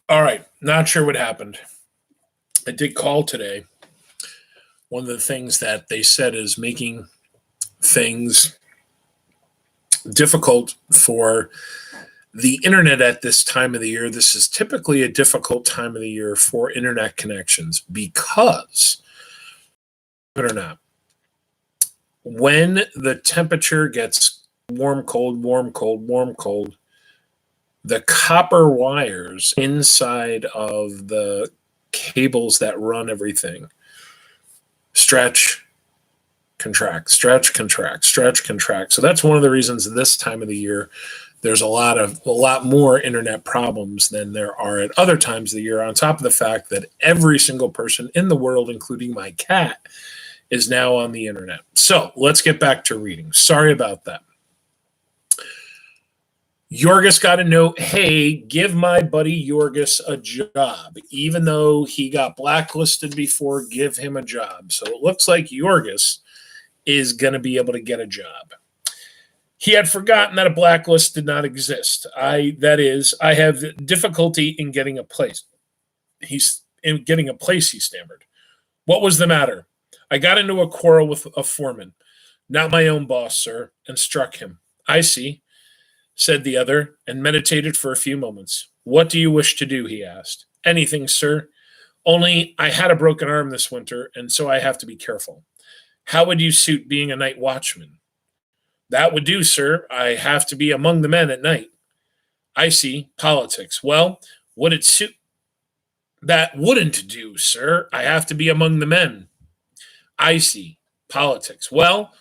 All right. Not sure what happened. I did call today. One of the things that they said is making things difficult for the internet at this time of the year. This is typically a difficult time of the year for internet connections because, believe it or not, when the temperature gets warm, cold, warm, cold, warm, cold, the copper wires inside of the cables that run everything stretch, contract, stretch, contract, stretch, contract. So that's one of the reasons this time of the year there's a lot more internet problems than there are at other times of the year, on top of the fact that every single person in the world, including my cat, is now on the internet. So let's get back to reading. Sorry about that. Jurgis got a note, hey, give my buddy Jurgis a job. Even though he got blacklisted before, give him a job. So it looks like Jurgis is going to be able to get a job. He had forgotten that a blacklist did not exist. I have difficulty in getting a place. He stammered. What was the matter? I got into a quarrel with a foreman, not my own boss, sir, and struck him. I see, said the other, and meditated for a few moments. What do you wish to do? He asked. Anything, sir. Only I had a broken arm this winter, and so I have to be careful. How would you suit being a night watchman? That would do, sir. I have to be among the men at night. I see. Politics. Well, would it suit? That wouldn't do, sir. I have to be among the men. I see. Politics. Well,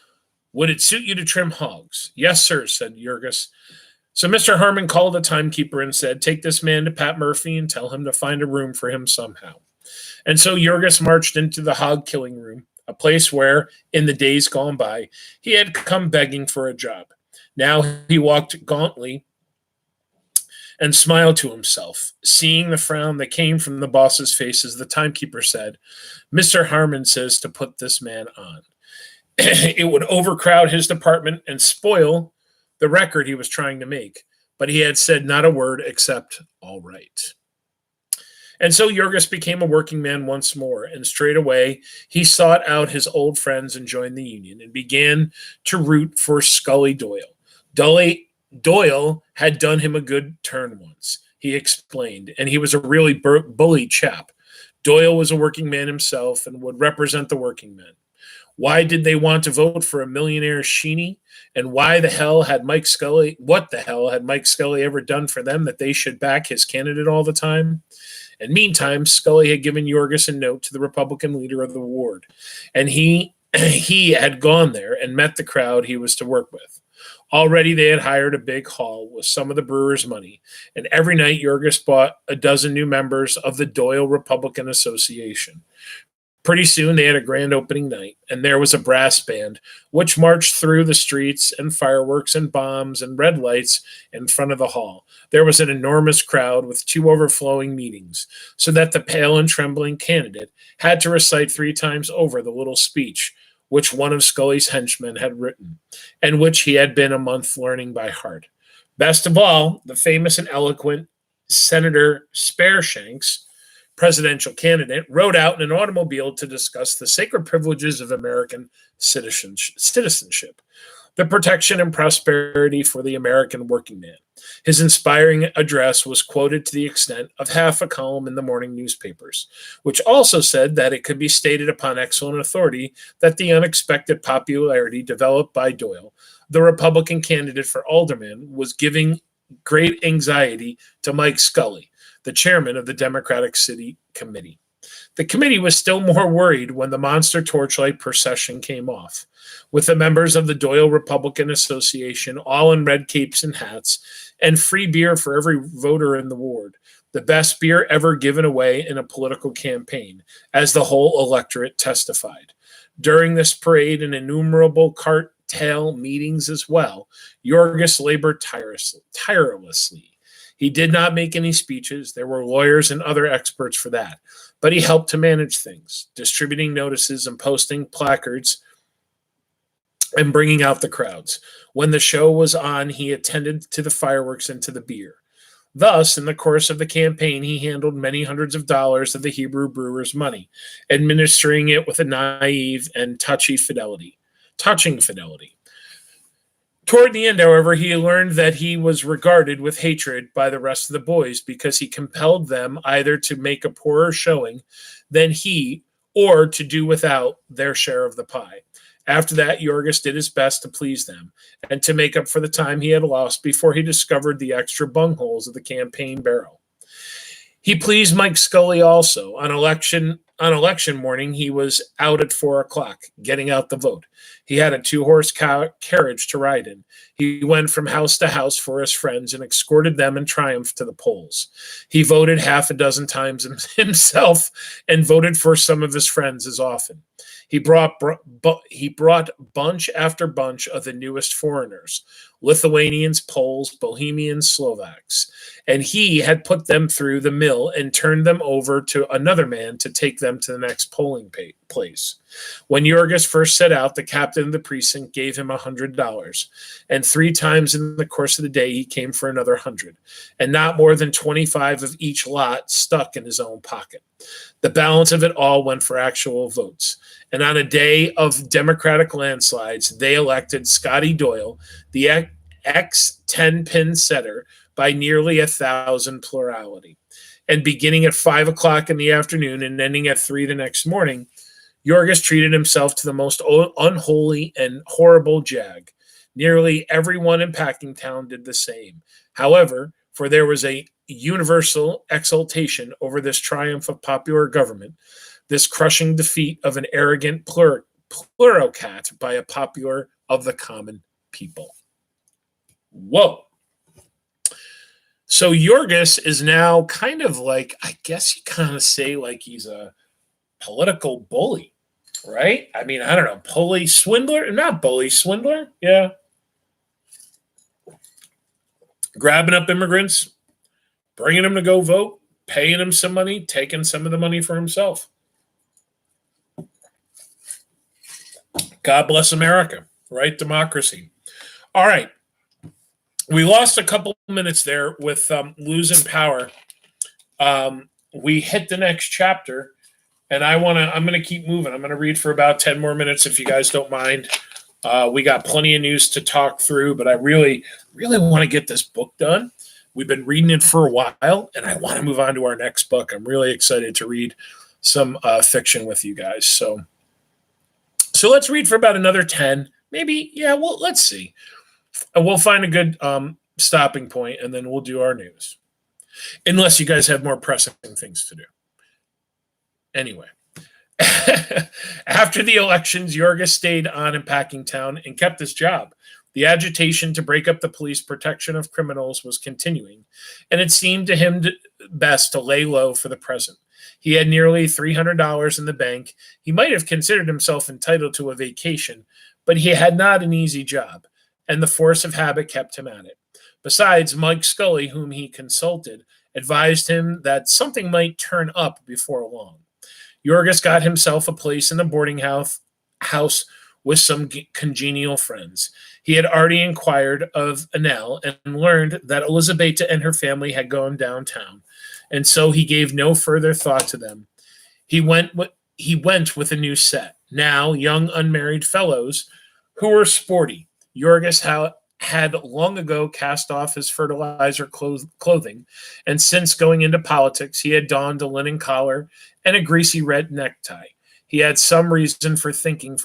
would it suit you to trim hogs? Yes, sir, said Jurgis. So Mr. Harmon called the timekeeper and said, take this man to Pat Murphy and tell him to find a room for him somehow. And so Jurgis marched into the hog killing room, a place where, in the days gone by, he had come begging for a job. Now he walked gauntly and smiled to himself. Seeing the frown that came from the boss's face as the timekeeper said, Mr. Harmon says to put this man on. It would overcrowd his department and spoil the record he was trying to make. But he had said not a word except, all right. And so Jurgis became a working man once more, and straightway he sought out his old friends and joined the union and began to root for Scully Doyle. Doyle had done him a good turn once, he explained, and he was a really bully chap. Doyle was a working man himself and would represent the working men. Why did they want to vote for a millionaire Sheeny? And what the hell had Mike Scully ever done for them that they should back his candidate all the time? And meantime, Scully had given Jurgis a note to the Republican leader of the ward, and he had gone there and met the crowd he was to work with. Already they had hired a big hall with some of the brewers' money, and every night Jurgis bought a dozen new members of the Doyle Republican Association. Pretty soon they had a grand opening night, and there was a brass band which marched through the streets, and fireworks and bombs and red lights in front of the hall. There was an enormous crowd with 2 overflowing meetings, so that the pale and trembling candidate had to recite 3 times over the little speech which one of Scully's henchmen had written, and which he had been a month learning by heart. Best of all, the famous and eloquent Senator Spareshanks, presidential candidate, rode out in an automobile to discuss the sacred privileges of American citizenship, the protection and prosperity for the American working man. His inspiring address was quoted to the extent of half a column in the morning newspapers, which also said that it could be stated upon excellent authority that the unexpected popularity developed by Doyle, the Republican candidate for alderman, was giving great anxiety to Mike Scully, the chairman of the Democratic City Committee. The committee was still more worried when the monster torchlight procession came off, with the members of the Doyle Republican Association all in red capes and hats, and free beer for every voter in the ward, the best beer ever given away in a political campaign, as the whole electorate testified. During this parade and innumerable cart-tail meetings as well, Jurgis labored tirelessly. He did not make any speeches. There were lawyers and other experts for that. But he helped to manage things, distributing notices and posting placards and bringing out the crowds. When the show was on, he attended to the fireworks and to the beer. Thus, in the course of the campaign, he handled many hundreds of dollars of the Hebrew brewers' money, administering it with a naive and touching fidelity. Toward the end, however, he learned that he was regarded with hatred by the rest of the boys because he compelled them either to make a poorer showing than he or to do without their share of the pie. After that, Jurgis did his best to please them and to make up for the time he had lost before he discovered the extra bungholes of the campaign barrel. He pleased Mike Scully also. On election morning, he was out at 4 o'clock, getting out the vote. He had a 2-horse carriage to ride in. He went from house to house for his friends and escorted them in triumph to the polls. He voted half a dozen times himself and voted for some of his friends as often. He brought bunch after bunch of the newest foreigners, Lithuanians, Poles, Bohemians, Slovaks, and he had put them through the mill and turned them over to another man to take them to the next polling place. When Jurgis first set out, the captain of the precinct gave him $100, and 3 times in the course of the day he came for another 100, and not more than 25 of each lot stuck in his own pocket. The balance of it all went for actual votes. And on a day of Democratic landslides, they elected Scotty Doyle, the ex-10-pin setter, by nearly 1,000 plurality. And beginning at 5 o'clock in the afternoon and ending at 3 the next morning, Jurgis treated himself to the most unholy and horrible jag. Nearly everyone in Packingtown did the same. However, for there was a universal exultation over this triumph of popular government, this crushing defeat of an arrogant plurocrat by a popular of the common people. Whoa. So Jurgis is now kind of like, I guess you kind of say like he's a political bully, right? I mean, I don't know, bully, swindler, not bully, swindler. Yeah. Grabbing up immigrants, bringing them to go vote, paying them some money, taking some of the money for himself. God bless America, right? Democracy. All right. We lost a couple minutes there with losing power. We hit the next chapter, and I'm going to keep moving. I'm going to read for about 10 more minutes if you guys don't mind. We got plenty of news to talk through, but I really, really want to get this book done. We've been reading it for a while, and I want to move on to our next book. I'm really excited to read some fiction with you guys. So let's read for about another 10, maybe. Yeah, well, let's see. And we'll find a good stopping point, and then we'll do our news. Unless you guys have more pressing things to do. Anyway. After the elections, Jurgis stayed on in Packingtown and kept his job. The agitation to break up the police protection of criminals was continuing, and it seemed to him best to lay low for the present. He had nearly $300 in the bank. He might have considered himself entitled to a vacation, but he had not an easy job, and the force of habit kept him at it. Besides, Mike Scully, whom he consulted, advised him that something might turn up before long. Jurgis got himself a place in the boarding house with some congenial friends. He had already inquired of Annelle and learned that Elizabeth and her family had gone downtown, and so he gave no further thought to them. He went with a new set, now young unmarried fellows who were sporty. Jurgis had long ago cast off his fertilizer clothing, and since going into politics, he had donned a linen collar and a greasy red necktie. He had some reason for thinking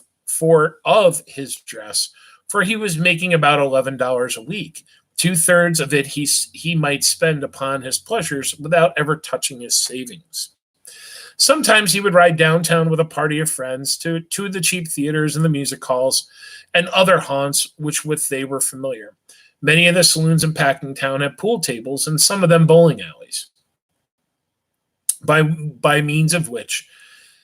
of his dress, for he was making about $11 a week. 2/3 of it he might spend upon his pleasures without ever touching his savings. Sometimes he would ride downtown with a party of friends to the cheap theaters and the music halls and other haunts with they were familiar. Many of the saloons in Packingtown had pool tables and some of them bowling alleys, by means of which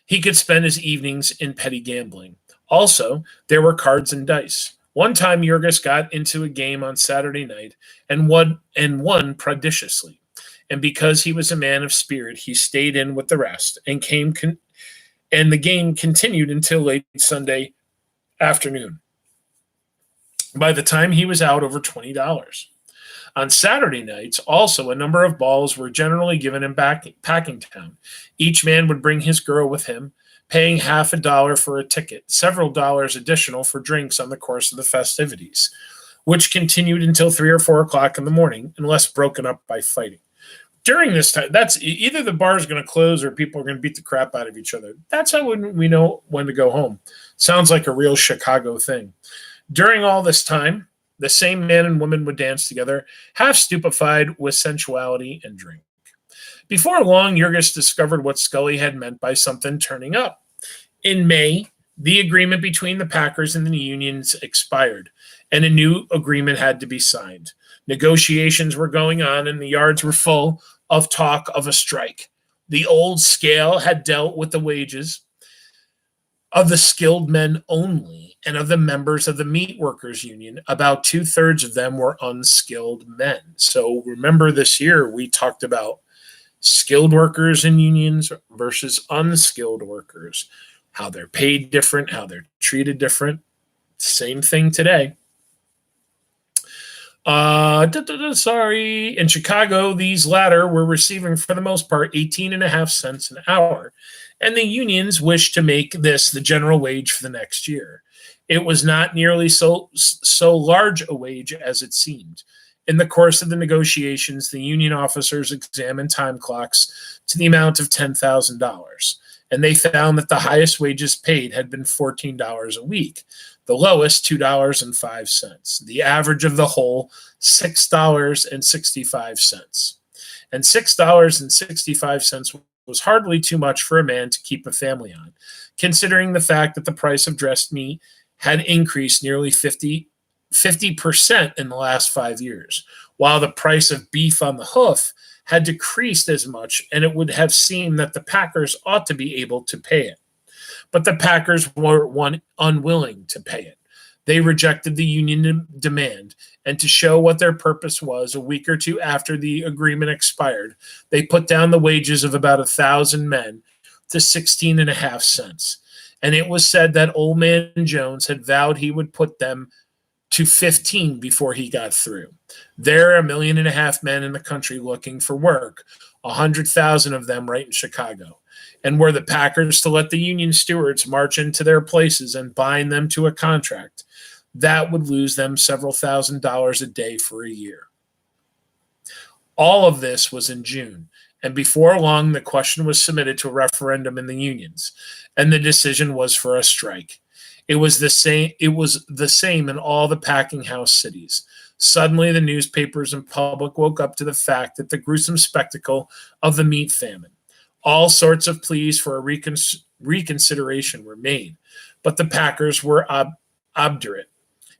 he could spend his evenings in petty gambling. Also, there were cards and dice. One time, Jurgis got into a game on Saturday night and won prodigiously. And because he was a man of spirit, he stayed in with the rest and the game continued until late Sunday afternoon. By the time he was out over $20. On Saturday nights, also, a number of balls were generally given in Packingtown. Each man would bring his girl with him, paying half a dollar for a ticket, several dollars additional for drinks on the course of the festivities, which continued until 3 or 4 o'clock in the morning, unless broken up by fighting. During this time, that's either the bar is going to close or people are going to beat the crap out of each other. That's how we know when to go home. Sounds like a real Chicago thing. During all this time, the same man and woman would dance together, half stupefied with sensuality and drink. Before long, Jurgis discovered what Scully had meant by something turning up. In May, the agreement between the Packers and the unions expired, and a new agreement had to be signed. Negotiations were going on, and the yards were full of talk of a strike. The old scale had dealt with the wages of the skilled men only and of the members of the meat workers union. About 2/3 of them were unskilled men. So remember, this year we talked about skilled workers in unions versus unskilled workers, how they're paid different, how they're treated different. Same thing today. Sorry. In Chicago, these latter were receiving, for the most part, 18.5 cents an hour, and the unions wished to make this the general wage for the next year. It was not nearly so large a wage as it seemed. In the course of the negotiations, the union officers examined time clocks to the amount of $10,000, and they found that the highest wages paid had been $14 a week, the lowest $2.05, the average of the whole $6.65. And $6.65 was hardly too much for a man to keep a family on, considering the fact that the price of dressed meat had increased nearly 50% in the last 5 years, while the price of beef on the hoof had decreased as much, and it would have seemed that the Packers ought to be able to pay it. But the Packers were unwilling to pay it. They rejected the union demand, and to show what their purpose was, a week or two after the agreement expired, they put down the wages of about 1,000 men to 16.5 cents. And it was said that Old Man Jones had vowed he would put them to 15 before he got through. There are 1.5 million men in the country looking for work, 100,000 of them right in Chicago. And were the Packers to let the union stewards march into their places and bind them to a contract, that would lose them several $1,000s a day for a year. All of this was in June, and before long the question was submitted to a referendum in the unions, and the decision was for a strike. It was the same in all the packing house cities. Suddenly the newspapers and public woke up to the fact that the gruesome spectacle of the meat famine. All sorts of pleas for a reconsideration were made, but the Packers were obdurate,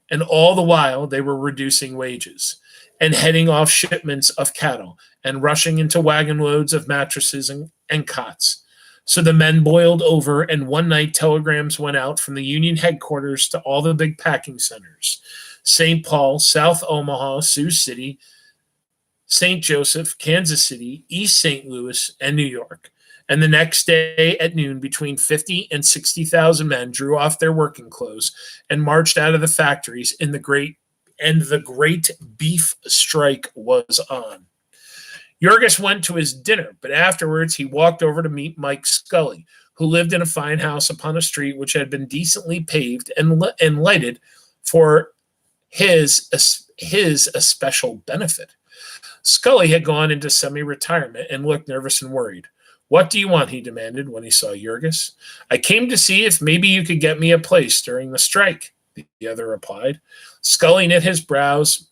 and all the while they were reducing wages and heading off shipments of cattle and rushing into wagon loads of mattresses and cots. So the men boiled over, and one night telegrams went out from the union headquarters to all the big packing centers: St. Paul, South Omaha, Sioux City, St. Joseph, Kansas City, East St. Louis, and New York. And the next day at noon, between 50 and 60,000 men drew off their working clothes and marched out of the factories the great beef strike was on. Jurgis went to his dinner, but afterwards he walked over to meet Mike Scully, who lived in a fine house upon a street which had been decently paved and lighted for his especial benefit. Scully had gone into semi-retirement and looked nervous and worried. "What do you want?" he demanded when he saw Jurgis. "I came to see if maybe you could get me a place during the strike," the other replied. Scully knit his brows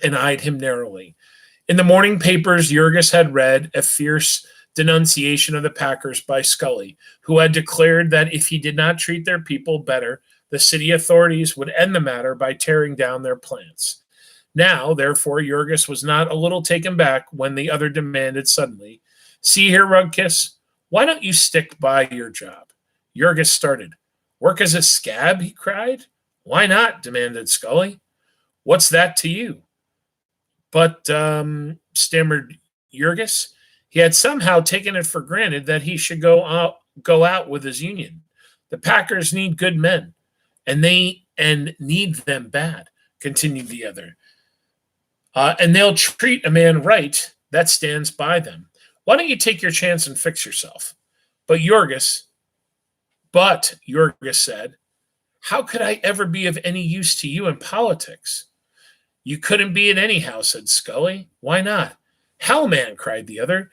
and eyed him narrowly. In the morning papers, Jurgis had read a fierce denunciation of the Packers by Scully, who had declared that if he did not treat their people better, the city authorities would end the matter by tearing down their plants. Now, therefore, Jurgis was not a little taken back when the other demanded suddenly, "See here, Rugkiss, why don't you stick by your job?" Jurgis started. "Work as a scab?" he cried. "Why not?" demanded Scully. "What's that to you?" But, stammered Jurgis. He had somehow taken it for granted that he should go out with his union. "The Packers need good men, and need them bad," continued the other. And they'll treat a man right that stands by them. Why don't you take your chance and fix yourself? But Jurgis, Jurgis said, how could I ever be of any use to you in politics? You couldn't be it anyhow, said Scully. Why not? Hell, man, cried the other.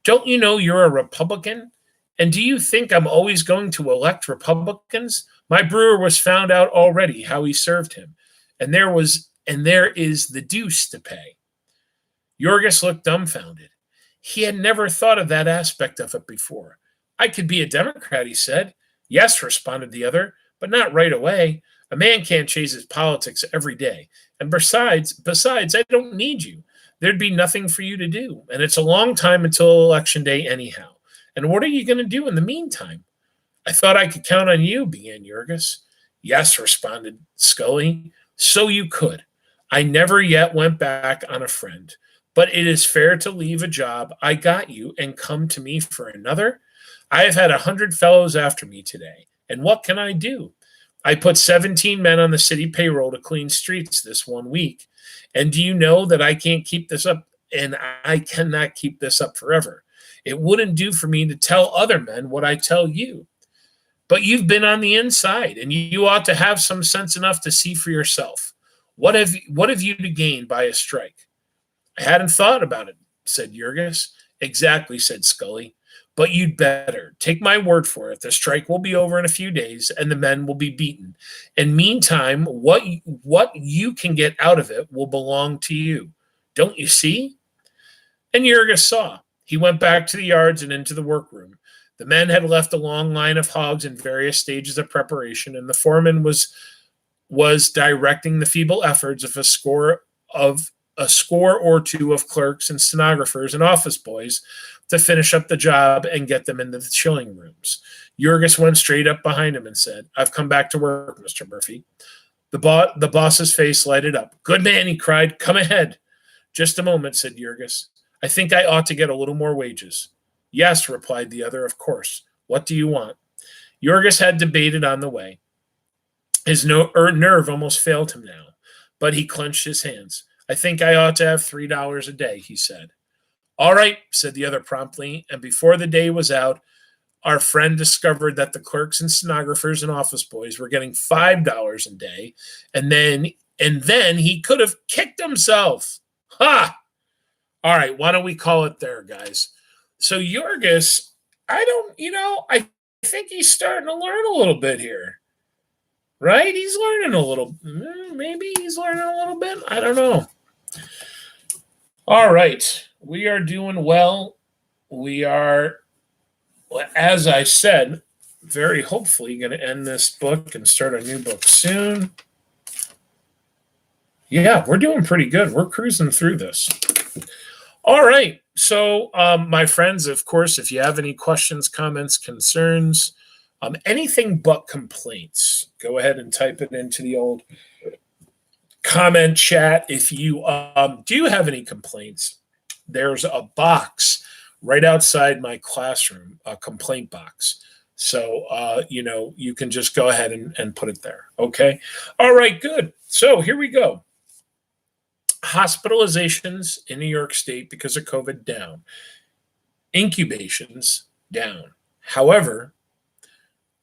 Don't you know you're a Republican? And do you think I'm always going to elect Republicans? My brewer was found out already how he served him, and there is the deuce to pay. Jurgis looked dumbfounded. He had never thought of that aspect of it before. I could be a Democrat, he said. Yes, responded the other, but not right away. A man can't chase his politics every day. And besides, I don't need you. There'd be nothing for you to do. And it's a long time until Election Day anyhow. And what are you going to do in the meantime? I thought I could count on you, began Jurgis. Yes, responded Scully. So you could. I never yet went back on a friend. But it is fair to leave a job I got you and come to me for another. I have had 100 fellows after me today. And what can I do? I put 17 men on the city payroll to clean streets this 1 week. And do you know that I can't keep this up? And I cannot keep this up forever. It wouldn't do for me to tell other men what I tell you. But you've been on the inside, and you ought to have some sense enough to see for yourself. What have you to gain by a strike? I hadn't thought about it, said Jurgis. Exactly, said Scully. But you'd better. Take my word for it. The strike will be over in a few days, and the men will be beaten. And meantime, what you can get out of it will belong to you. Don't you see? And Jurgis saw. He went back to the yards and into the workroom. The men had left a long line of hogs in various stages of preparation, and the foreman was directing the feeble efforts of a score or two of clerks and stenographers and office boys to finish up the job and get them into the chilling rooms. Jurgis went straight up behind him and said, I've come back to work, Mr. Murphy. The boss's face lighted up. Good man, he cried. Come ahead. Just a moment, said Jurgis. I think I ought to get a little more wages. Yes, replied the other, of course. What do you want? Jurgis had debated on the way. His nerve almost failed him now, but he clenched his hands. I think I ought to have $3 a day, he said. All right, said the other promptly, and before the day was out, our friend discovered that the clerks and stenographers and office boys were getting $5 a day, and then he could have kicked himself. Ha! All right, why don't we call it there, guys? So Jurgis, I think he's starting to learn a little bit here. Right? He's learning a little. Maybe he's learning a little bit. I don't know. All right. We are doing well. We are, as I said, very hopefully going to end this book and start a new book soon. Yeah, we're doing pretty good. We're cruising through this. All right. So, my friends, of course, if you have any questions, comments, concerns, anything but complaints, go ahead and type it into the old comment chat. If you do have any complaints, there's a box right outside my classroom, a complaint box. So, you can just go ahead and put it there. Okay. All right, good. So here we go. Hospitalizations in New York State because of COVID down. Incubations down. However,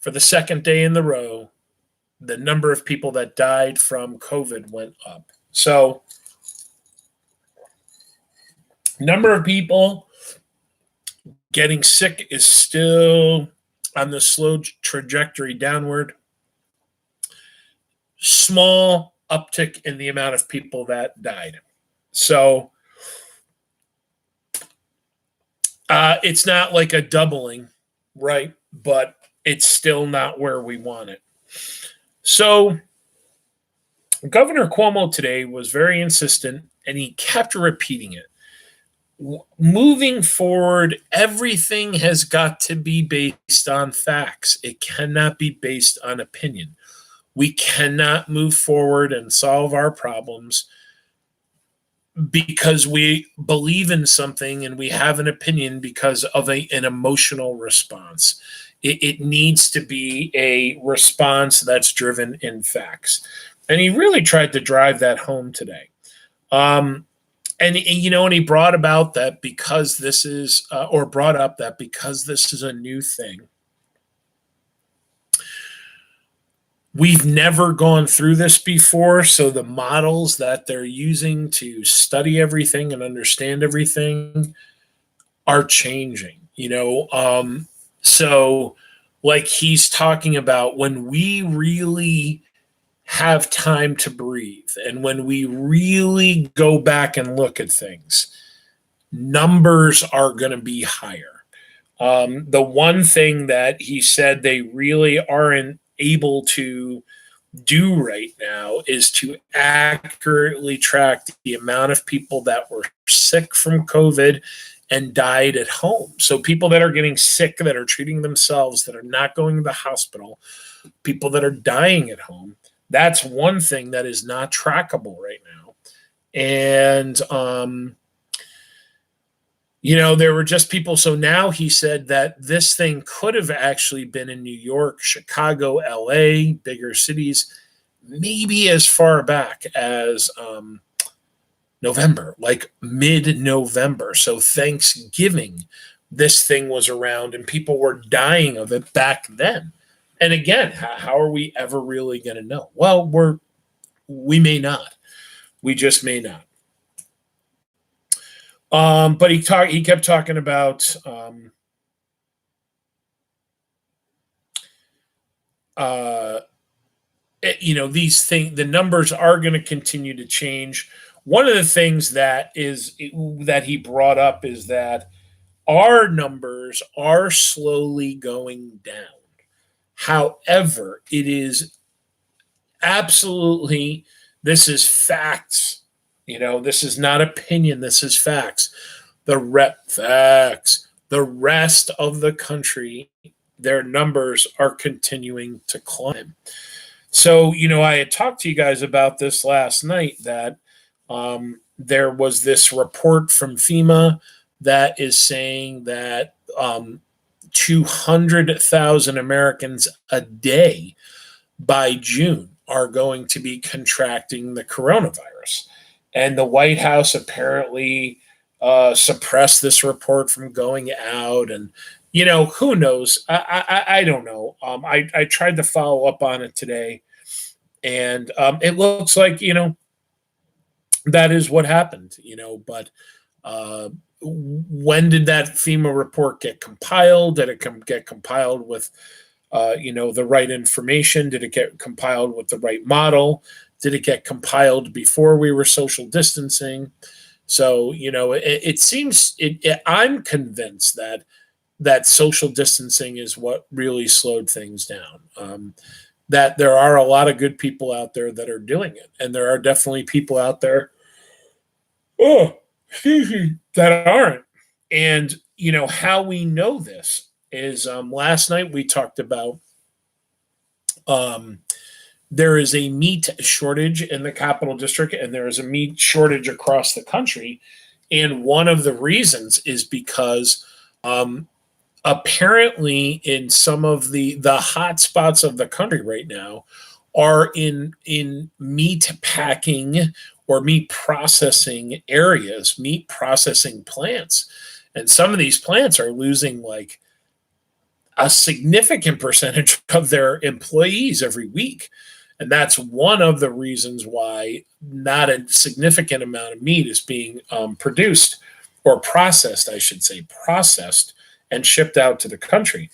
for the second day in the row, the number of people that died from COVID went up. So, number of people getting sick is still on the slow trajectory downward. Small uptick in the amount of people that died. So, it's not like a doubling, right? But it's still not where we want it. So, Governor Cuomo today was very insistent, and he kept repeating it. Moving forward, everything has got to be based on facts. It cannot be based on opinion. We cannot move forward and solve our problems because we believe in something and we have an opinion because of an emotional response. It needs to be a response that's driven in facts. And he really tried to drive that home today. and and he brought about that because this is, or brought up that because this is a new thing, we've never gone through this before. So the models that they're using to study everything and understand everything are changing. So like he's talking about when we really have time to breathe and when we really go back and look at things, numbers are going to be higher. The one thing that he said they really aren't able to do right now is to accurately track the amount of people that were sick from COVID and died at home. So people that are getting sick, that are treating themselves, that are not going to the hospital, people that are dying at home. That's one thing that is not trackable right now. And there were just people. So now he said that this thing could have actually been in New York, Chicago, LA, bigger cities, maybe as far back as November, like mid-November. So Thanksgiving, this thing was around and people were dying of it back then. And again, how are we ever really going to know? Well, we may not. We just may not. But he kept talking about these things. The numbers are going to continue to change. One of the things that he brought up is that our numbers are slowly going down. However, it is absolutely, this is facts. This is not opinion. This is facts. Facts. The rest of the country, their numbers are continuing to climb. So, I had talked to you guys about this last night that there was this report from FEMA that is saying that 200,000 Americans a day by June are going to be contracting the coronavirus. And the White House apparently suppressed this report from going out. And, who knows? I don't know. I tried to follow up on it today. And it looks like, that is what happened, but when did that FEMA report get compiled? Did it get compiled with, the right information? Did it get compiled with the right model? Did it get compiled before we were social distancing? So, it seems, I'm convinced that social distancing is what really slowed things down. That there are a lot of good people out there that are doing it. And there are definitely people out there, that aren't. And, how we know this is last night we talked about there is a meat shortage in the Capital District and there is a meat shortage across the country. And one of the reasons is because apparently in some of the hot spots of the country right now are in meat packing or meat processing areas, meat processing plants. And some of these plants are losing like a significant percentage of their employees every week. And that's one of the reasons why not a significant amount of meat is being produced or processed, I should say, processed and shipped out to the country.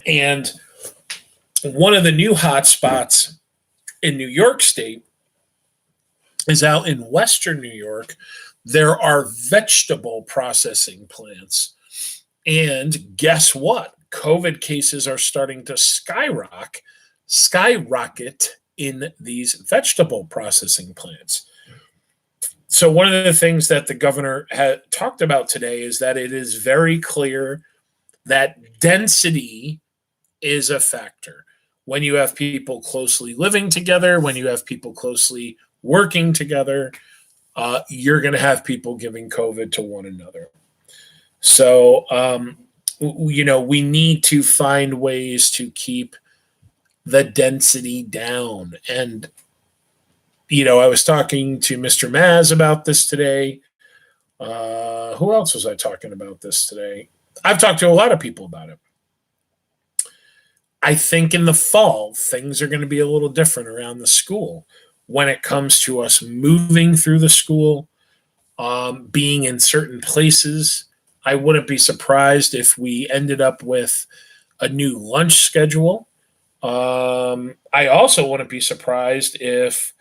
And one of the new hotspots in New York State is out in Western New York. There are vegetable processing plants. And guess what? COVID cases are starting to skyrocket in these vegetable processing plants. So one of the things that the governor had talked about today is that it is very clear that density is a factor. When you have people closely living together, when you have people closely working together, you're going to have people giving COVID to one another. So, we need to find ways to keep the density down. And I was talking to Mr. Maz about this today. Who else was I talking about this today? I've talked to a lot of people about it. I think in the fall, things are going to be a little different around the school when it comes to us moving through the school, being in certain places. I wouldn't be surprised if we ended up with a new lunch schedule. I also wouldn't be surprised if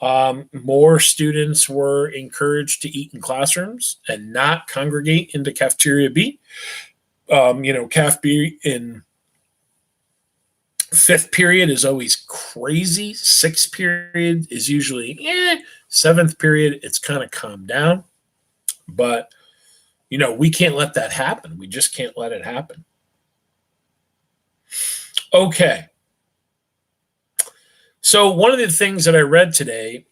more students were encouraged to eat in classrooms and not congregate into cafeteria B. Caf B in fifth period is always crazy. Sixth period is usually seventh period, it's kind of calmed down. But, we can't let that happen. We just can't let it happen. Okay. So one of the things that I read today,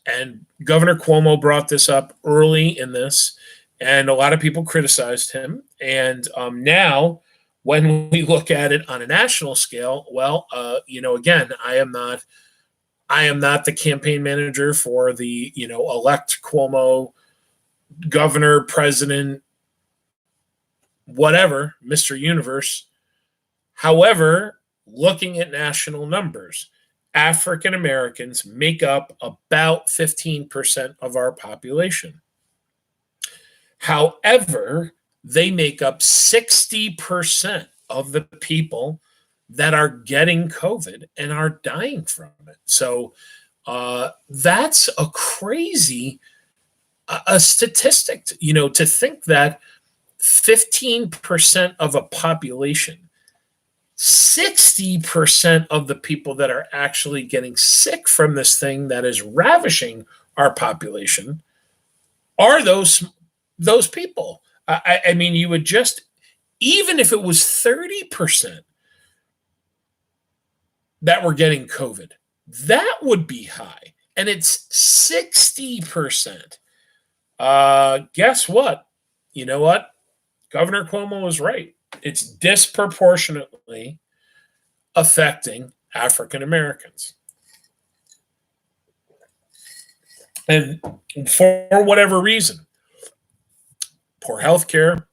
and Governor Cuomo brought this up early in this, and a lot of people criticized him. And now, when we look at it on a national scale, well, again, I am not the campaign manager for the elect Cuomo governor, president, whatever, Mr. Universe. However, looking at national numbers, African Americans make up about 15% of our population. However, they make up 60% of the people that are getting COVID and are dying from it. So that's a crazy a statistic, to think that 15% of a population, 60% of the people that are actually getting sick from this thing that is ravishing our population are those people. I mean, you would just, even if it was 30% that were getting COVID, that would be high. And it's 60%. Guess what? You know what? Governor Cuomo was right. It's disproportionately affecting African Americans. And for whatever reason, poor health care,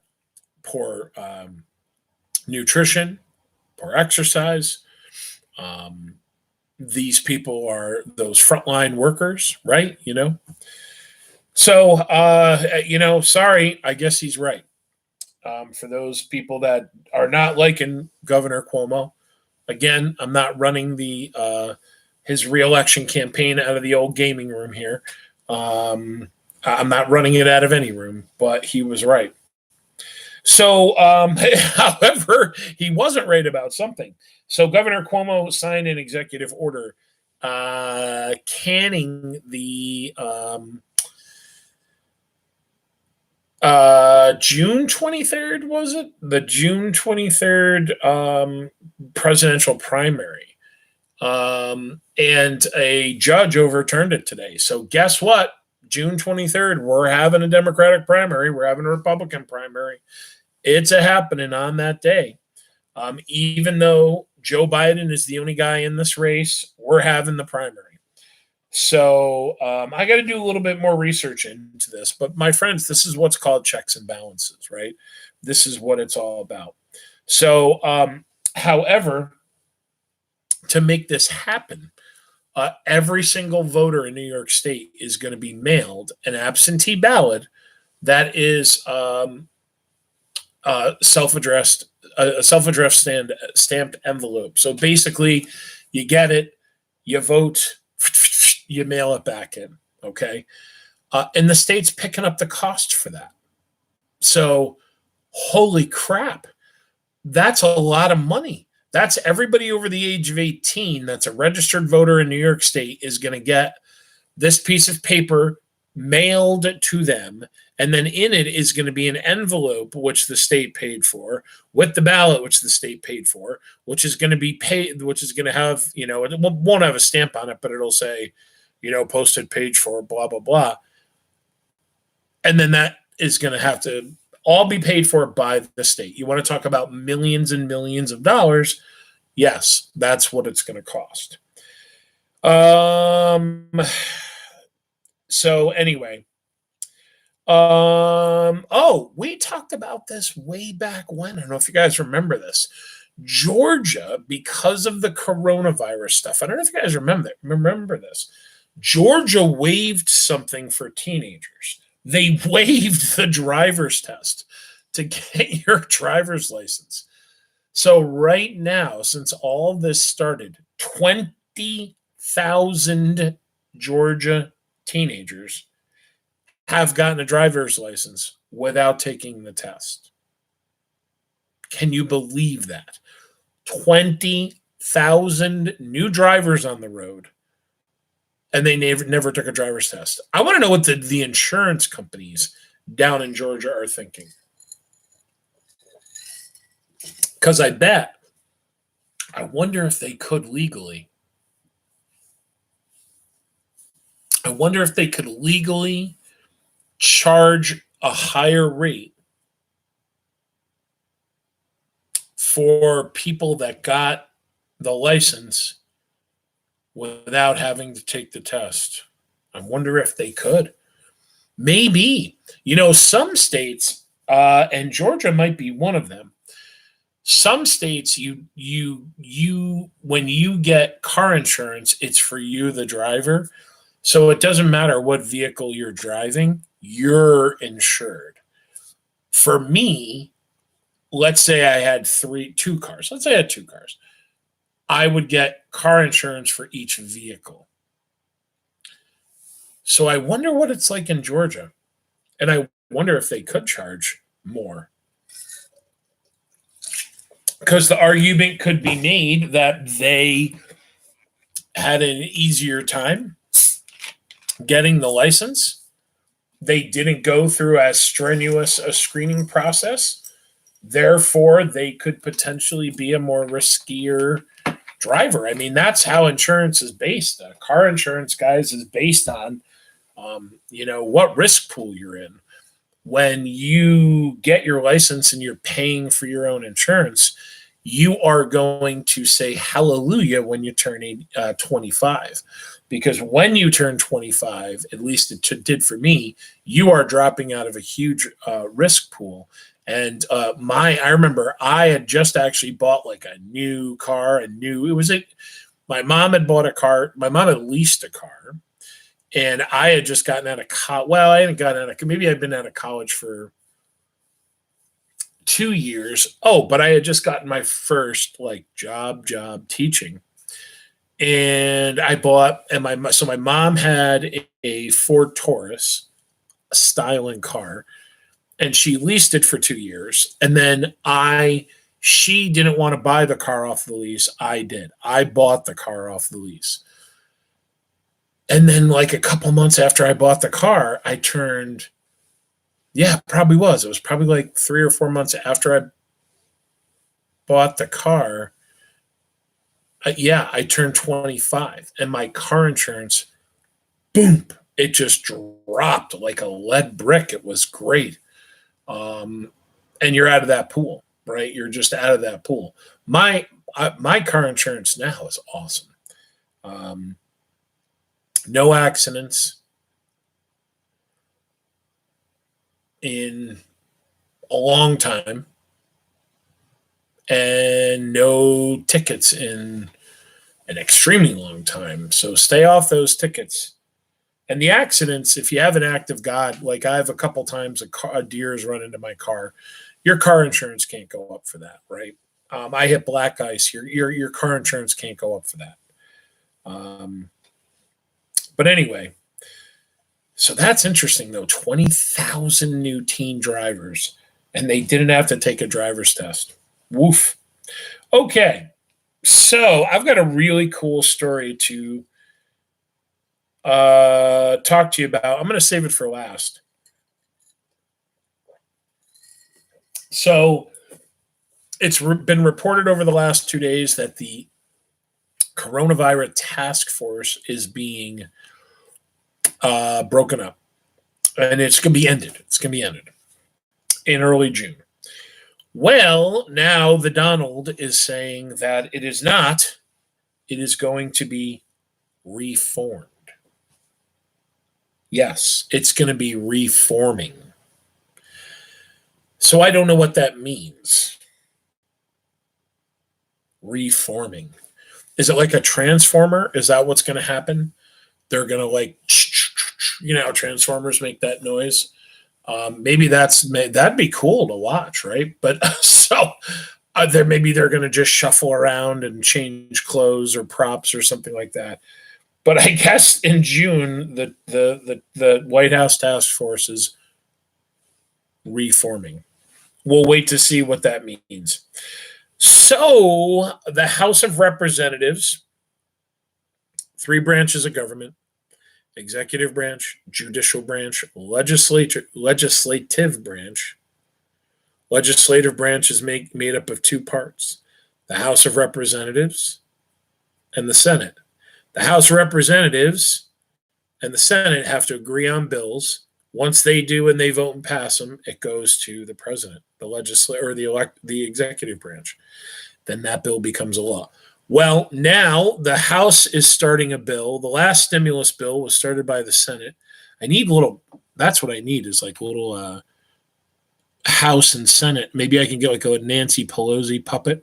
poor nutrition, poor exercise. These people are those frontline workers, right? So, sorry, I guess he's right. For those people that are not liking Governor Cuomo, again, I'm not running his reelection campaign out of the old gaming room here. I'm not running it out of any room, but he was right. So, however, he wasn't right about something. So Governor Cuomo signed an executive order canning the June 23rd, was it? The June 23rd presidential primary. And a judge overturned it today. So guess what? June 23rd, we're having a Democratic primary. We're having a Republican primary. It's a happening on that day. Even though Joe Biden is the only guy in this race, we're having the primary. So I got to do a little bit more research into this. But my friends, this is what's called checks and balances, right? This is what it's all about. So, however, to make this happen, every single voter in New York State is going to be mailed an absentee ballot that is self-addressed, a self-addressed stamped envelope. So basically, you get it, you vote, you mail it back in. Okay, and the state's picking up the cost for that. So, holy crap, that's a lot of money. That's everybody over the age of 18 that's a registered voter in New York State is going to get this piece of paper mailed to them. And then in it is going to be an envelope, which the state paid for, with the ballot, which the state paid for, which is going to be paid, which is going to have, it won't have a stamp on it, but it'll say, posted page for blah, blah, blah. And then that is going to have to all be paid for by the state. You want to talk about millions and millions of dollars? Yes, that's what it's going to cost. Um. So anyway, oh, we talked about this way back when. I don't know if you guys remember this. Georgia, because of the coronavirus stuff, I don't know if you guys remember this. Georgia waived something for teenagers. They waived the driver's test to get your driver's license. So right now, since all this started, 20,000 Georgia teenagers have gotten a driver's license without taking the test. Can you believe that? 20,000 new drivers on the road, and they never took a driver's test. I want to know what the insurance companies down in Georgia are thinking. Because I wonder if they could legally. I wonder if they could legally charge a higher rate for people that got the license without having to take the test. I wonder if they could. Maybe. Some states, and Georgia might be one of them. Some states, you when you get car insurance, it's for you, the driver. So it doesn't matter what vehicle you're driving, you're insured. For me, let's say I had two cars. Let's say I had two cars. I would get car insurance for each vehicle. So I wonder what it's like in Georgia. And I wonder if they could charge more. Because the argument could be made that they had an easier time getting the license. They didn't go through as strenuous a screening process. Therefore, they could potentially be a more riskier driver. I mean, that's how insurance is based. Car insurance, guys, is based on, what risk pool you're in. When you get your license and you're paying for your own insurance, you are going to say hallelujah when you turn 25. Because when you turn 25, at least it did for me, you are dropping out of a huge risk pool. And I remember I had just actually bought like a new car, my mom had bought a car. My mom had leased a car, and I had just gotten out of college. Well, I hadn't gotten out of, maybe I'd been out of college for 2 years. Oh, but I had just gotten my first job teaching. And I bought, so my mom had a Ford Taurus, a styling car, and she leased it for 2 years. And then she didn't want to buy the car off the lease. I did. I bought the car off the lease. And then a couple months after I bought the car, I turned, probably was. It was probably 3 or 4 months after I bought the car. I turned 25, and my car insurance, boom, it just dropped like a lead brick. It was great. And you're out of that pool, right? You're just out of that pool. My car insurance now is awesome. No accidents in a long time, and no tickets in an extremely long time. So stay off those tickets. And the accidents, if you have an act of God, like I have a couple times a deer has run into my car, your car insurance can't go up for that, right? I hit black ice. Your car insurance can't go up for that. But anyway, so that's interesting though. 20,000 new teen drivers, and they didn't have to take a driver's test. Woof. Okay, so I've got a really cool story to talk to you about. I'm going to save it for last. So it's been reported over the last 2 days that the coronavirus task force is being broken up, and it's going to be ended. It's going to be ended in early June. Well, now the Donald is saying that it is not. It is going to be reformed. Yes, it's going to be reforming. So I don't know what that means. Reforming. Is it like a transformer? Is that what's going to happen? They're going to like, how transformers make that noise. Maybe that'd be cool to watch, right? But so maybe they're going to just shuffle around and change clothes or props or something like that. But I guess in June, the White House task force is reforming. We'll wait to see what that means. So the House of Representatives, 3 branches of government: executive branch, judicial branch, legislative branch. Legislative branch is made up of 2 parts: the House of Representatives and the Senate. The House of Representatives and the Senate have to agree on bills. Once they do and they vote and pass them, it goes to the president, the legislature, or the executive branch. Then that bill becomes a law. Well, now the House is starting a bill. The last stimulus bill was started by the Senate. That's what I need, is like a little House and Senate. Maybe I can get like a Nancy Pelosi puppet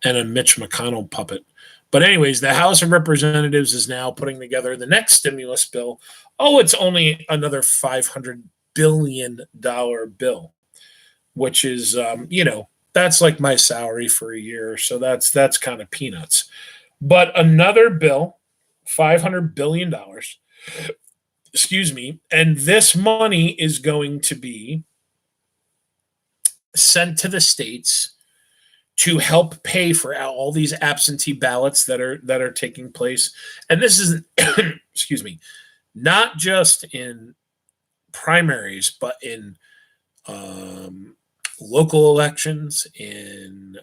and a Mitch McConnell puppet. But anyways, the House of Representatives is now putting together the next stimulus bill. Oh, it's only another $500 billion bill, which is, that's like my salary for a year. So that's kind of peanuts. But another bill, $500 billion, excuse me, and this money is going to be sent to the states to help pay for all these absentee ballots that are taking place. And this is, excuse me, not just in primaries, but in local elections, in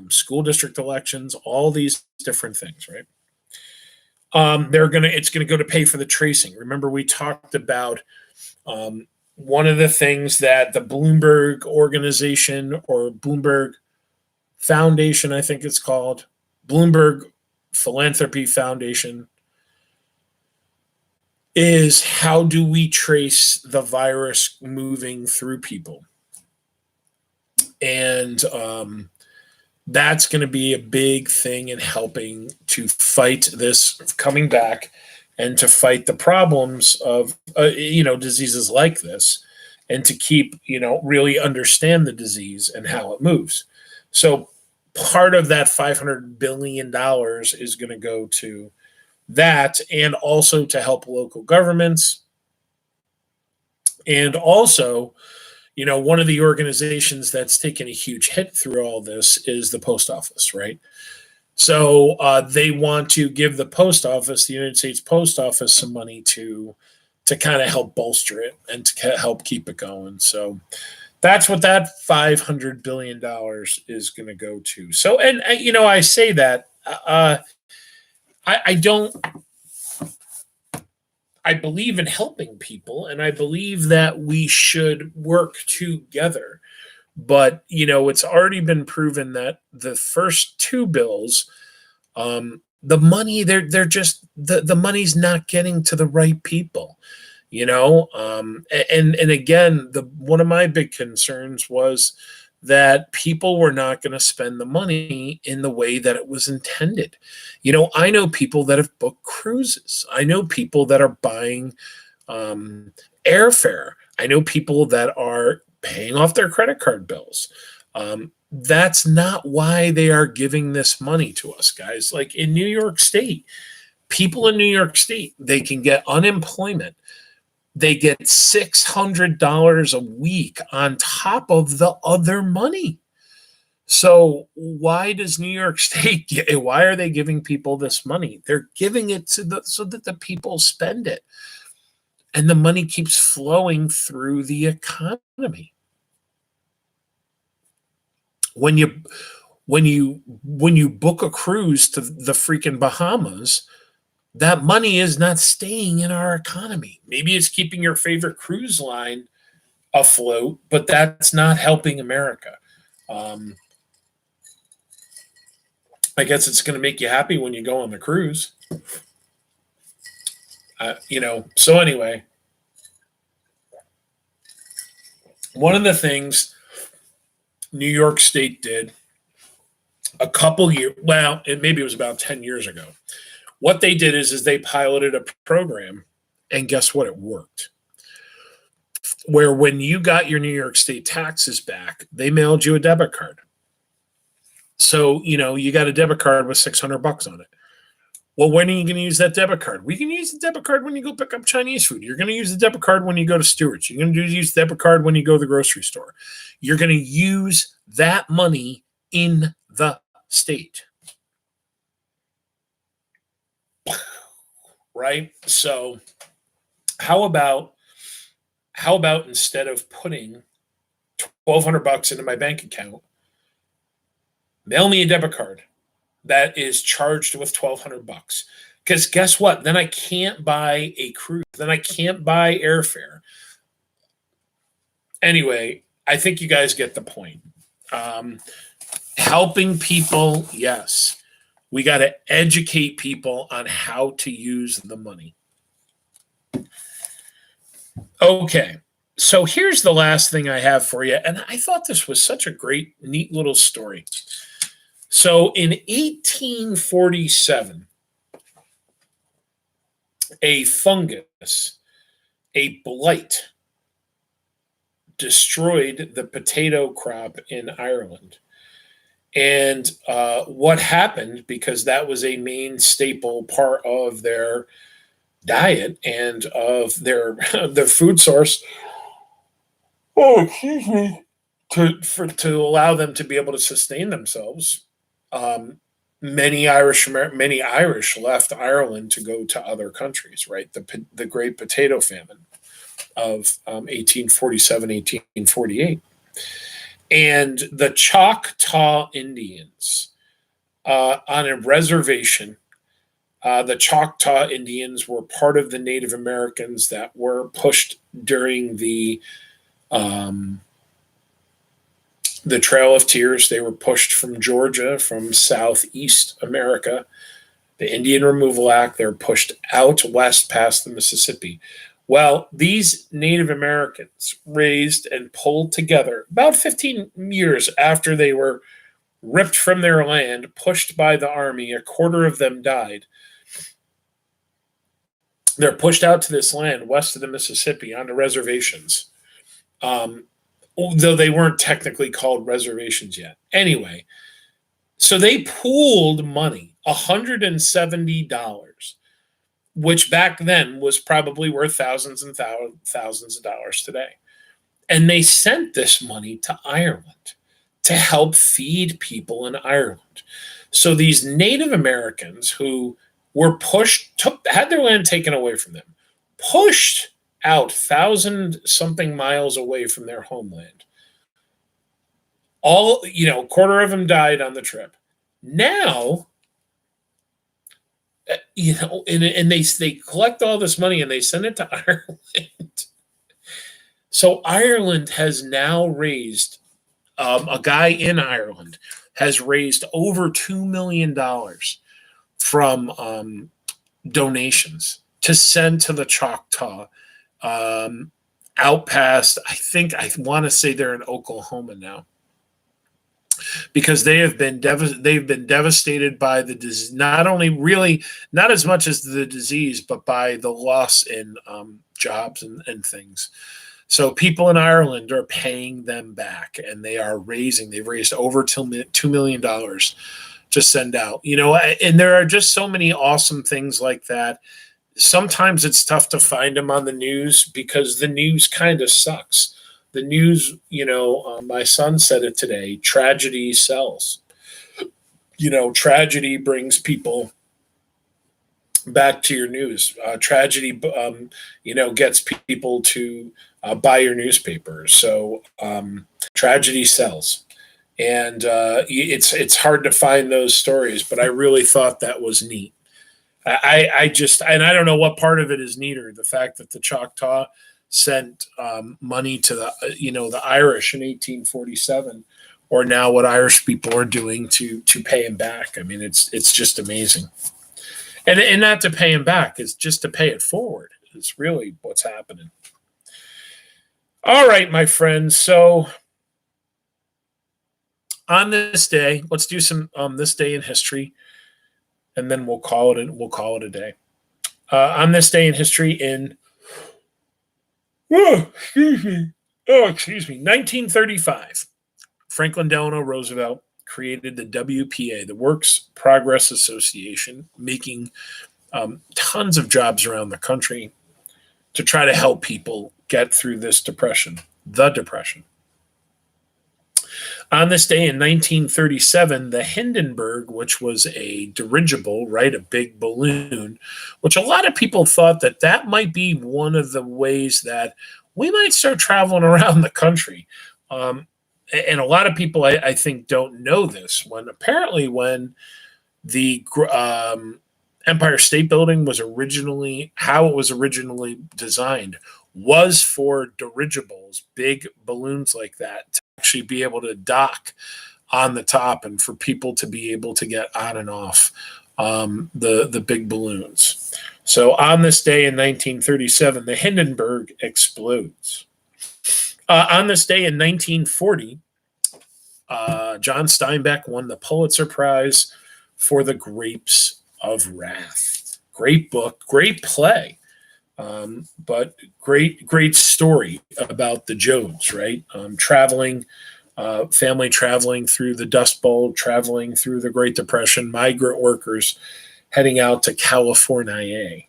school district elections, all these different things, right? It's gonna go to pay for the tracing. Remember, we talked about one of the things that the Bloomberg organization, or Bloomberg Foundation, I think it's called, Bloomberg Philanthropy Foundation, is how do we trace the virus moving through people? And that's going to be a big thing in helping to fight this coming back and to fight the problems of, diseases like this, and to keep, really understand the disease and how it moves. So part of that $500 billion is going to go to that, and also to help local governments. And also, one of the organizations that's taken a huge hit through all this is the post office, right? So they want to give the post office, the United States Post Office, some money to kind of help bolster it and to help keep it going. So that's what that $500 billion is going to go to. So, and I say that I believe in helping people, and I believe that we should work together. But, it's already been proven that the first 2 bills, the money, they're just, the money's not getting to the right people. And again, one of my big concerns was that people were not going to spend the money in the way that it was intended. I know people that have booked cruises. I know people that are buying airfare. I know people that are paying off their credit card bills. That's not why they are giving this money to us, guys. Like in New York State, people in New York State, they can get unemployment. They get $600 a week on top of the other money. So why does New York State why are they giving people this money? They're giving it so that the people spend it. And the money keeps flowing through the economy. When you book a cruise to the freaking Bahamas, that money is not staying in our economy. Maybe it's keeping your favorite cruise line afloat, but that's not helping America. I guess it's going to make you happy when you go on the cruise. So anyway, one of the things New York State did a couple years, maybe it was about 10 years ago. What they did is they piloted a program, and guess what? It worked. Where when you got your New York State taxes back, they mailed you a debit card. So, you got a debit card with $600 on it. Well, when are you going to use that debit card? We can use the debit card when you go pick up Chinese food. You're going to use the debit card when you go to Stewart's. You're going to use the debit card when you go to the grocery store. You're going to use that money in the state. Right? So how about instead of putting $1,200 into my bank account, mail me a debit card that is charged with $1,200. Because guess what? Then I can't buy a cruise. Then I can't buy airfare. Anyway, I think you guys get the point. Helping people, yes. We got to educate people on how to use the money. Okay, so here's the last thing I have for you. And I thought this was such a great, neat little story. So in 1847, a fungus, a blight, destroyed the potato crop in Ireland. And what happened, because that was a main staple part of their diet and of their food source. Oh, excuse me. To allow them to be able to sustain themselves, many Irish left Ireland to go to other countries. Right, the Great Potato Famine of 1847, 1848. And the Choctaw Indians on a reservation, the Choctaw Indians were part of the Native Americans that were pushed during the Trail of Tears. They were pushed from Georgia, from Southeast America. The Indian Removal Act, they were pushed out west past the Mississippi. Well, these Native Americans raised and pulled together about 15 years after they were ripped from their land, pushed by the army. A quarter of them died. They're pushed out to this land west of the Mississippi onto reservations, though they weren't technically called reservations yet. Anyway, so they pooled money, $170, which back then was probably worth thousands and thousands of dollars today. And they sent this money to Ireland to help feed people in Ireland. So these Native Americans who were had their land taken away from them, pushed out 1,000-something miles away from their homeland. A quarter of them died on the trip. Now, and they collect all this money and they send it to Ireland. So Ireland has now raised, a guy in Ireland has raised over $2 million from donations to send to the Choctaw out past, I want to say they're in Oklahoma now. Because they've been devastated by the disease, not as much as the disease, but by the loss in jobs and things. So people in Ireland are paying them back, and they've raised over $2 million to send out. And there are just so many awesome things like that. Sometimes it's tough to find them on the news because the news kind of sucks. The news, my son said it today, tragedy sells. Tragedy brings people back to your news. Tragedy, gets people to buy your newspaper. So tragedy sells. And it's hard to find those stories, but I really thought that was neat. I don't know what part of it is neater, the fact that the Choctaw sent money to the Irish in 1847, or now what Irish people are doing to pay him back. I mean, it's just amazing. And not to pay him back, it's just to pay it forward. It's really what's happening. All right, my friends. So on this day, let's do some this day in history, and then we'll call it. We'll call it a day. On this day in history, in excuse me, 1935, Franklin Delano Roosevelt created the WPA, the Works Progress Association, making tons of jobs around the country to try to help people get through this depression, the depression. On this day in 1937, the Hindenburg, which was a dirigible, right, a big balloon, which a lot of people thought that that might be one of the ways that we might start traveling around the country. And a lot of people, I think, don't know this. When the Empire State Building was originally, how it was originally designed, was for dirigibles, big balloons like that, to actually be able to dock on the top and for people to be able to get on and off the big balloons. So on this day in 1937, the Hindenburg explodes. On this day in 1940, John Steinbeck won the Pulitzer Prize for The Grapes of Wrath. Great book, great play, but great story about the Jodes, right? Family traveling through the Dust Bowl, traveling through the Great Depression, migrant workers heading out to California.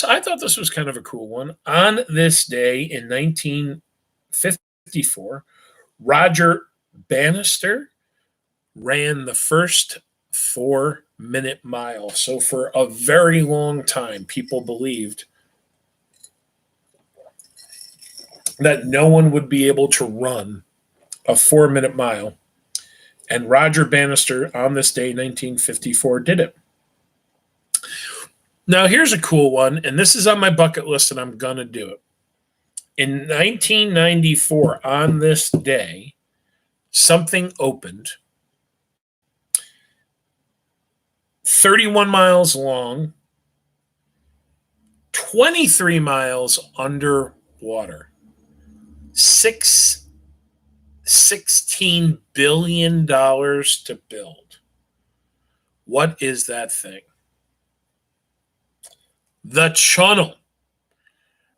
I thought this was kind of a cool one. On this day in 1954, Roger Bannister ran the first 4-minute mile. So for a very long time, people believed that no one would be able to run a 4-minute mile. And Roger Bannister, on this day, 1954, did it. Now, here's a cool one, and this is on my bucket list, and I'm going to do it. In 1994, on this day, something opened 31 miles long, 23 miles underwater, $16 billion to build. What is that thing? The Channel,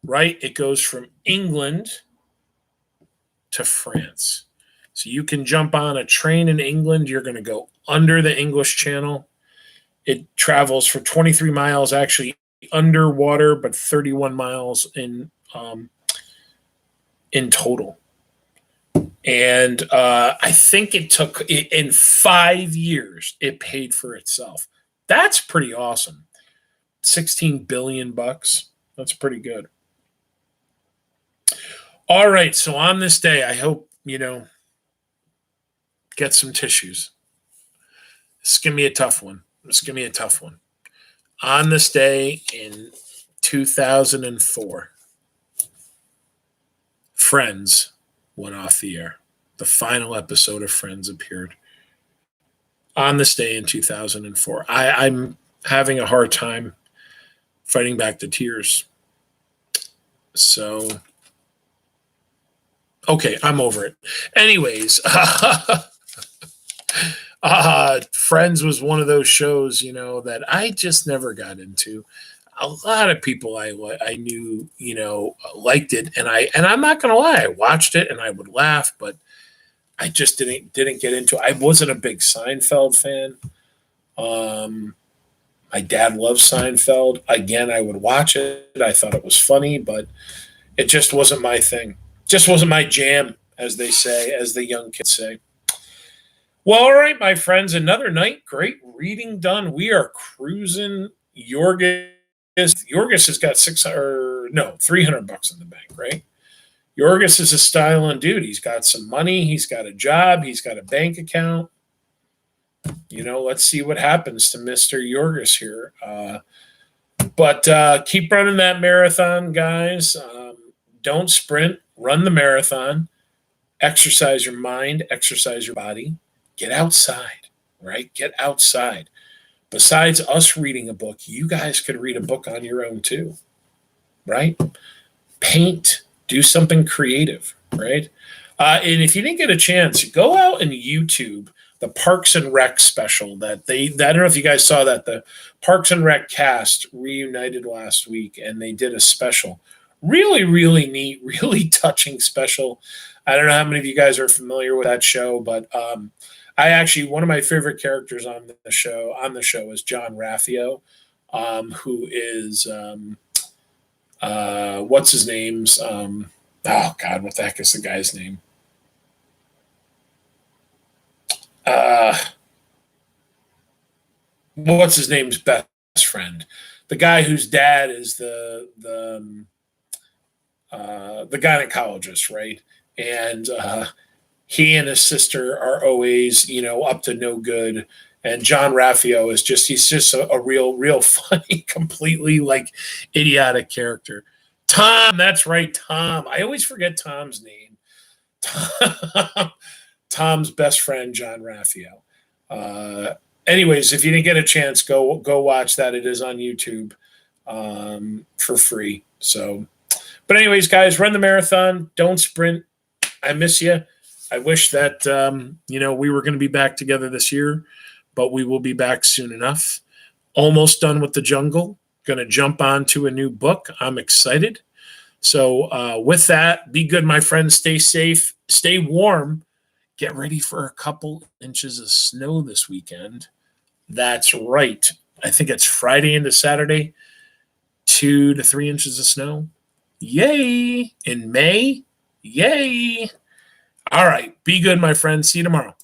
right? It goes from England to France. So you can jump on a train in England. You're going to go under the English Channel. It travels for 23 miles actually underwater, but 31 miles in total. And I think it took, in 5 years, it paid for itself. That's pretty awesome. $16 billion. That's pretty good. All right. So on this day, I hope, get some tissues. This is going to be a tough one. On this day in 2004, Friends went off the air. The final episode of Friends appeared on this day in 2004. I'm having a hard time fighting back the tears. So, okay, I'm over it. Anyways, Friends was one of those shows, that I just never got into. A lot of people I knew, liked it, and I'm not gonna lie, I watched it and I would laugh, but I just didn't get into it. I wasn't a big Seinfeld fan. My dad loves Seinfeld. Again, I would watch it. I thought it was funny, but it just wasn't my thing. Just wasn't my jam, as they say, as the young kids say. Well, all right, my friends, another night. Great reading done. We are cruising. Jurgis has got $300 in the bank, right? Jurgis is a styling dude. He's got some money. He's got a job. He's got a bank account. Let's see what happens to Mr. Jurgis here. But keep running that marathon, guys. Don't sprint. Run the marathon. Exercise your mind. Exercise your body. get outside, right? Get outside. Besides us reading a book, you guys could read a book on your own too, right? Paint, do something creative, right? And if you didn't get a chance, go out and YouTube the Parks and Rec special that I don't know if you guys saw that. The Parks and Rec cast reunited last week and they did a special. Really, really neat, really touching special. I don't know how many of you guys are familiar with that show, but I actually, one of my favorite characters on the show is John Raffio, who is what's his name's oh God, what the heck is the guy's name? What's his name's best friend? The guy whose dad is the gynecologist, right? And he and his sister are always, up to no good. And John Raffio he's just a real funny, completely like idiotic character. Tom, that's right, Tom. I always forget Tom's name. Tom's best friend, John Raffio. Anyways, if you didn't get a chance, go watch that. It is on YouTube for free. So, but anyways, guys, run the marathon. Don't sprint. I miss you. I wish that we were going to be back together this year, but we will be back soon enough. Almost done with the jungle. Going to jump on to a new book. I'm excited. So with that, be good, my friends. Stay safe. Stay warm. Get ready for a couple inches of snow this weekend. That's right. I think it's Friday into Saturday. 2 to 3 inches of snow. Yay. In May. Yay. All right. Be good, my friends. See you tomorrow.